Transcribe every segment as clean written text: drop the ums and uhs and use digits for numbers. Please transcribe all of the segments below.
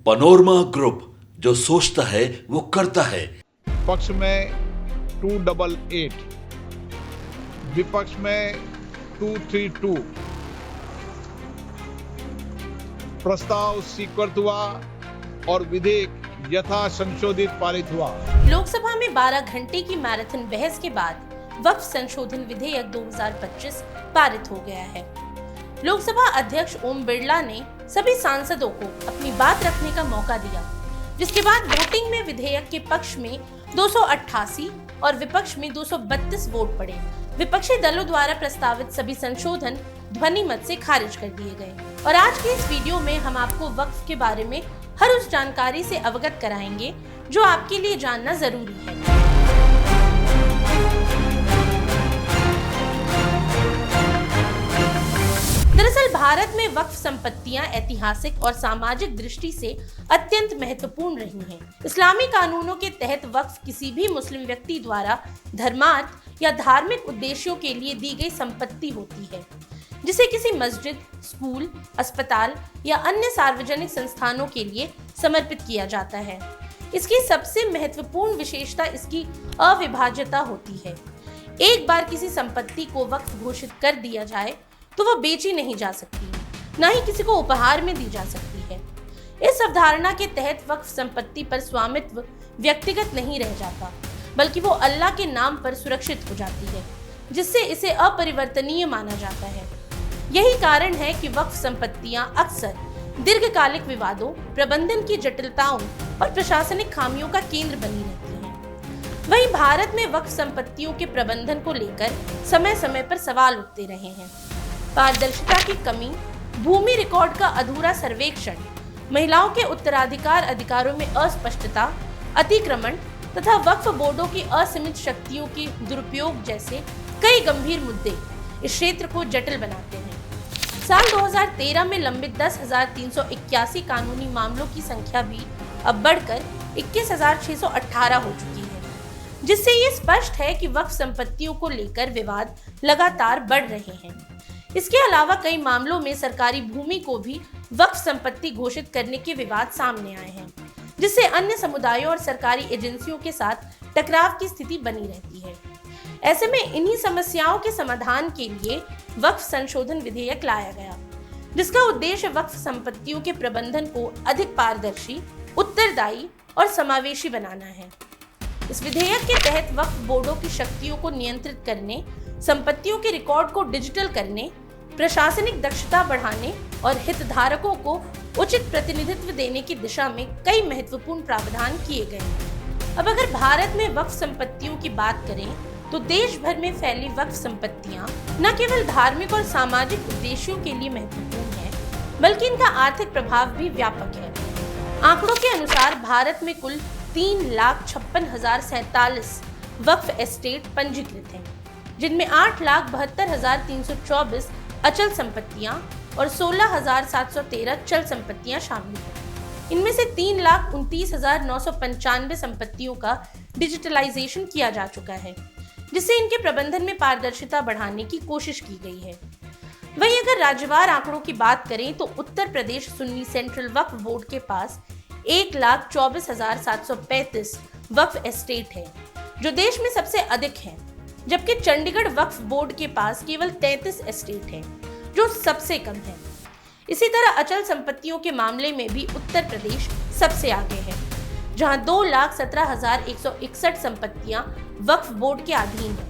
Panorama group, जो सोचता है वो करता है। पक्ष में 288, विपक्ष में 232। प्रस्ताव स्वीकृत हुआ और विधेयक यथा संशोधित पारित हुआ। लोकसभा में 12 घंटे की मैराथन बहस के बाद वक्फ संशोधन विधेयक 2025 पारित हो गया है। लोकसभा अध्यक्ष ओम बिरला ने सभी सांसदों को अपनी बात रखने का मौका दिया, जिसके बाद वोटिंग में विधेयक के पक्ष में 288 और विपक्ष में 232 वोट पड़े। विपक्षी दलों द्वारा प्रस्तावित सभी संशोधन ध्वनि मत से खारिज कर दिए गए। और आज के इस वीडियो में हम आपको वक्फ के बारे में हर उस जानकारी से अवगत कराएंगे जो आपके लिए जानना जरूरी है। दरअसल भारत में वक्फ संपत्तियां ऐतिहासिक और सामाजिक दृष्टि से अत्यंत महत्वपूर्ण रही हैं। इस्लामी कानूनों के तहत वक्फ किसी भी मुस्लिम व्यक्ति द्वारा धर्मार्थ या धार्मिक उद्देश्यों के लिए दी गई संपत्ति होती है, जिसे किसी मस्जिद, स्कूल, अस्पताल या अन्य सार्वजनिक संस्थानों के लिए समर्पित किया जाता है। इसकी सबसे महत्वपूर्ण विशेषता इसकी अविभाज्यता होती है। एक बार किसी संपत्ति को वक्फ घोषित कर दिया जाए तो वह बेची नहीं जा सकती, न ही किसी को उपहार में दी जा सकती है। इस अवधारणा के तहत वक्फ संपत्ति पर स्वामित्व व्यक्तिगत नहीं रह जाता, बल्कि वो अल्लाह के नाम पर सुरक्षित हो जाती है, जिससे इसे अपरिवर्तनीय माना जाता है। यही कारण है कि वक्फ संपत्तियां अक्सर दीर्घकालिक विवादों, प्रबंधन की जटिलताओं और प्रशासनिक खामियों का केंद्र बनी रहती हैं। वहीं भारत में वक्फ संपत्तियों के प्रबंधन को लेकर समय समय पर सवाल उठते रहे हैं। पारदर्शिता की कमी, भूमि रिकॉर्ड का अधूरा सर्वेक्षण, महिलाओं के उत्तराधिकार अधिकारों में अस्पष्टता, अतिक्रमण तथा वक्फ बोर्डों की असीमित शक्तियों के दुरुपयोग जैसे कई गंभीर मुद्दे इस क्षेत्र को जटिल बनाते हैं। साल 2013 में लंबित 10,381 कानूनी मामलों की संख्या भी अब बढ़कर 21,618 हो चुकी है, जिससे ये स्पष्ट है कि वक्फ संपत्तियों को लेकर विवाद लगातार बढ़ रहे हैं। इसके अलावा कई मामलों में सरकारी भूमि को भी वक्फ संपत्ति घोषित करने के विवाद सामने आए हैं, जिससे अन्य समुदायों और सरकारी एजेंसियों के साथ टकराव की स्थिति बनी रहती है। ऐसे में इन्हीं समस्याओं के समाधान के लिए वक्फ संशोधन विधेयक लाया गया, जिसका उद्देश्य वक्फ संपत्तियों के प्रबंधन को अधिक पारदर्शी, उत्तरदायी और समावेशी बनाना है। इस विधेयक के तहत वक्फ बोर्डों की शक्तियों को नियंत्रित करने, संपत्तियों के रिकॉर्ड को डिजिटल करने, प्रशासनिक दक्षता बढ़ाने और हितधारकों को उचित प्रतिनिधित्व देने की दिशा में कई महत्वपूर्ण प्रावधान किए गए हैं। अब अगर भारत में वक्फ संपत्तियों की बात करें तो देश भर में फैली वक्फ संपत्तियां न केवल धार्मिक और सामाजिक उद्देश्यों के लिए महत्वपूर्ण है, बल्कि इनका आर्थिक प्रभाव भी व्यापक है। आंकड़ों के अनुसार भारत में कुल 3,56,047 वक्फ एस्टेट पंजीकृत हैं, जिनमें 8,72,324 अचल संपत्तियां और 16,713 चल संपत्तियां शामिल हैं। इनमें से 3,29,995 संपत्तियों का डिजिटलाइजेशन किया जा चुका है, जिससे इनके प्रबंधन में पारदर्शिता बढ़ाने की कोशिश की गई है। वहीं अगर राज्यवार आंकड़ों की बात करें तो उत्तर प्रदेश सुन्नी सेंट्रल वक्फ बोर्ड के पास 1,24,735 वक्फ एस्टेट है, जो देश में सबसे अधिक है, जबकि चंडीगढ़ वक्फ बोर्ड के पास केवल 33 एस्टेट है, जो सबसे कम है। इसी तरह अचल संपत्तियों के मामले में भी उत्तर प्रदेश सबसे आगे है, जहां 2,17,161 संपत्तियां वक्फ बोर्ड के अधीन है,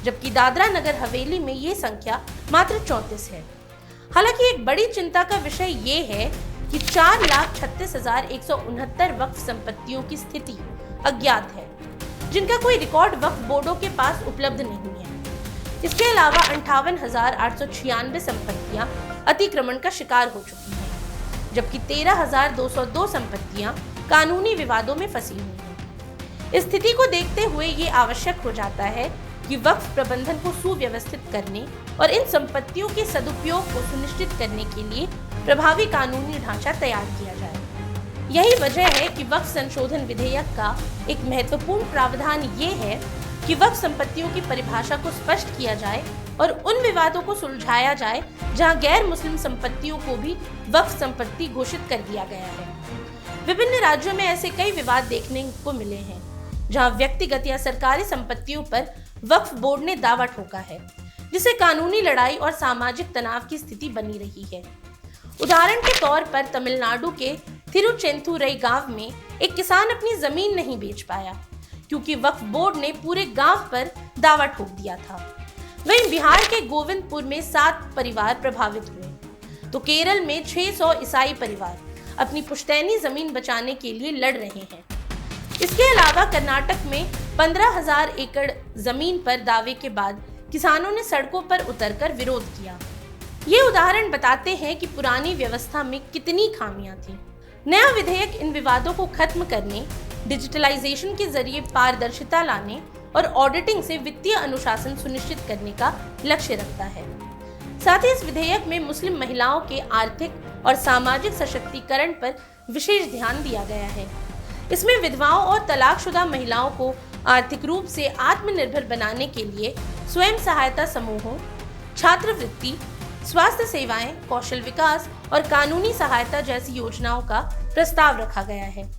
जबकि दादरा नगर हवेली में ये संख्या मात्र 34 है। हालांकि एक बड़ी चिंता का विषय ये है कि 4,36,169 वक्फ संपत्तियों की स्थिति अज्ञात है, जिनका कोई रिकॉर्ड वक्फ बोर्डों के पास उपलब्ध नहीं है। इसके अलावा 58,896 संपत्तियां अतिक्रमण का शिकार हो चुकी हैं, जबकि 13,202 संपत्तियां कानूनी विवादों में फंसी हुई हैं। इस स्थिति को देखते हुए ये आवश्यक हो जाता है कि वक्फ प्रबंधन को सुव्यवस्थित करने और इन संपत्तियों के सदुपयोग को सुनिश्चित करने के लिए प्रभावी कानूनी ढांचा तैयार किया जाए। यही वजह है कि वक्फ संशोधन विधेयक का एक महत्वपूर्ण प्रावधान ये है कि वक्फ संपत्तियों की परिभाषा को स्पष्ट किया जाए और उन विवादों को सुलझाया जाए जहां गैर मुस्लिम संपत्तियों को भी वक्फ संपत्ति घोषित कर दिया गया है। विभिन्न राज्यों में ऐसे कई विवाद देखने को मिले हैं जहां व्यक्तिगत या सरकारी संपत्तियों पर वक्फ बोर्ड ने दावा ठोका है, जिससे कानूनी लड़ाई और सामाजिक तनाव की स्थिति बनी रही है। उदाहरण के तौर पर तमिलनाडु के थिरुचेंदुरई गांव में एक किसान अपनी जमीन नहीं बेच पाया क्योंकि वक्फ बोर्ड ने पूरे गांव पर दावा ठोक दिया था। वहीं बिहार के गोविंदपुर में 7 परिवार प्रभावित हुए, तो केरल में 600 ईसाई परिवार अपनी पुश्तैनी जमीन बचाने के लिए लड़ रहे हैं। इसके अलावा कर्नाटक में 15,000 एकड़ जमीन पर दावे के बाद किसानों ने सड़कों पर उतरकर विरोध किया। ये उदाहरण बताते हैं कि पुरानी व्यवस्था में कितनी खामियां थीं। नया विधेयक इन विवादों को खत्म करने, डिजिटलाइजेशन के जरिए पारदर्शिता लाने और ऑडिटिंग से वित्तीय अनुशासन सुनिश्चित करने का लक्ष्य रखता है। साथ ही इस विधेयक में मुस्लिम महिलाओं के आर्थिक और सामाजिक सशक्तिकरण पर विशेष ध्यान दिया गया है। इसमें विधवाओं और तलाकशुदा महिलाओं को आर्थिक रूप से आत्मनिर्भर बनाने के लिए स्वयं सहायता समूहों, छात्रवृत्ति, स्वास्थ्य सेवाएं, कौशल विकास और कानूनी सहायता जैसी योजनाओं का प्रस्ताव रखा गया है।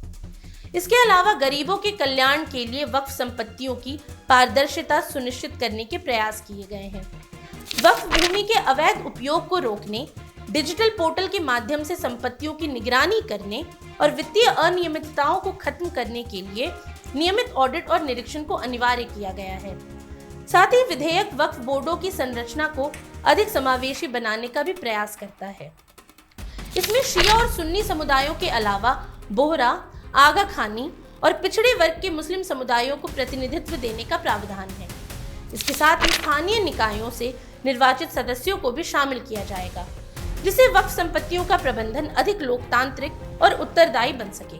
इसके अलावा गरीबों के कल्याण के लिए वक्फ संपत्तियों की पारदर्शिता सुनिश्चित करने के प्रयास किए गए हैं। वक्फ भूमि के अवैध उपयोग को रोकने, डिजिटल पोर्टल के माध्यम से संपत्तियों की निगरानी करने और वित्तीय अनियमितताओं को खत्म करने के लिए नियमित ऑडिट और निरीक्षण को अनिवार्य किया गया है। साथ ही विधेयक वक्फ बोर्डों की संरचना को अधिक समावेशी बनाने का भी प्रयास करता है। इसमें शिया और सुन्नी समुदायों के अलावा बोहरा, आगा खानी और पिछड़े वर्ग के मुस्लिम समुदायों को प्रतिनिधित्व देने का प्रावधान है। इसके साथ ही स्थानीय निकायों से निर्वाचित सदस्यों को भी शामिल किया जाएगा, जिससे वक्फ संपत्तियों का प्रबंधन अधिक लोकतांत्रिक और उत्तरदायी बन सके।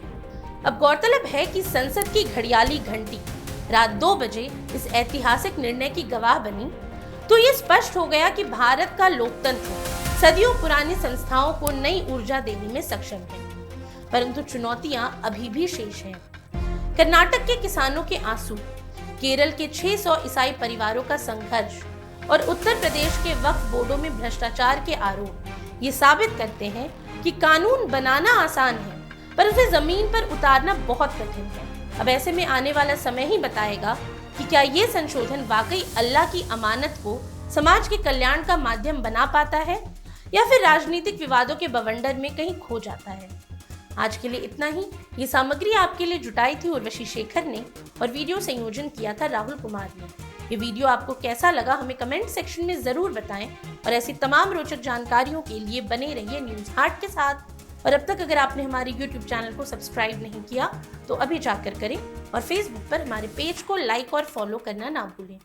अब गौरतलब है कि संसद की घड़ियाली घंटी रात 2 बजे इस ऐतिहासिक निर्णय की गवाह बनी, तो ये स्पष्ट हो गया कि भारत का लोकतंत्र सदियों पुरानी संस्थाओं को नई ऊर्जा देने में सक्षम है। परंतु चुनौतियां अभी भी शेष हैं। कर्नाटक के किसानों के आंसू, केरल के 600 ईसाई परिवारों का संघर्ष और उत्तर प्रदेश के वक्फ बोर्डों में भ्रष्टाचार के आरोप ये साबित करते हैं कि कानून बनाना आसान है, पर उसे जमीन पर उतारना बहुत कठिन है। अब ऐसे में आने वाला समय ही बताएगा कि क्या ये संशोधन वाकई अल्लाह की अमानत को समाज के कल्याण का माध्यम बना पाता है या फिर राजनीतिक विवादों के बवंडर में कहीं खो जाता है। आज के लिए इतना ही। ये सामग्री आपके लिए जुटाई थी उर्वशी शेखर ने और वीडियो संयोजन किया था राहुल कुमार ने। ये वीडियो आपको कैसा लगा हमें कमेंट सेक्शन में जरूर बताएं और ऐसी तमाम रोचक जानकारियों के लिए बने रहिए न्यूज़ हाट के साथ। और अब तक अगर आपने हमारे YouTube चैनल को सब्सक्राइब नहीं किया तो अभी जाकर करें और Facebook पर हमारे पेज को लाइक और फॉलो करना ना भूलें।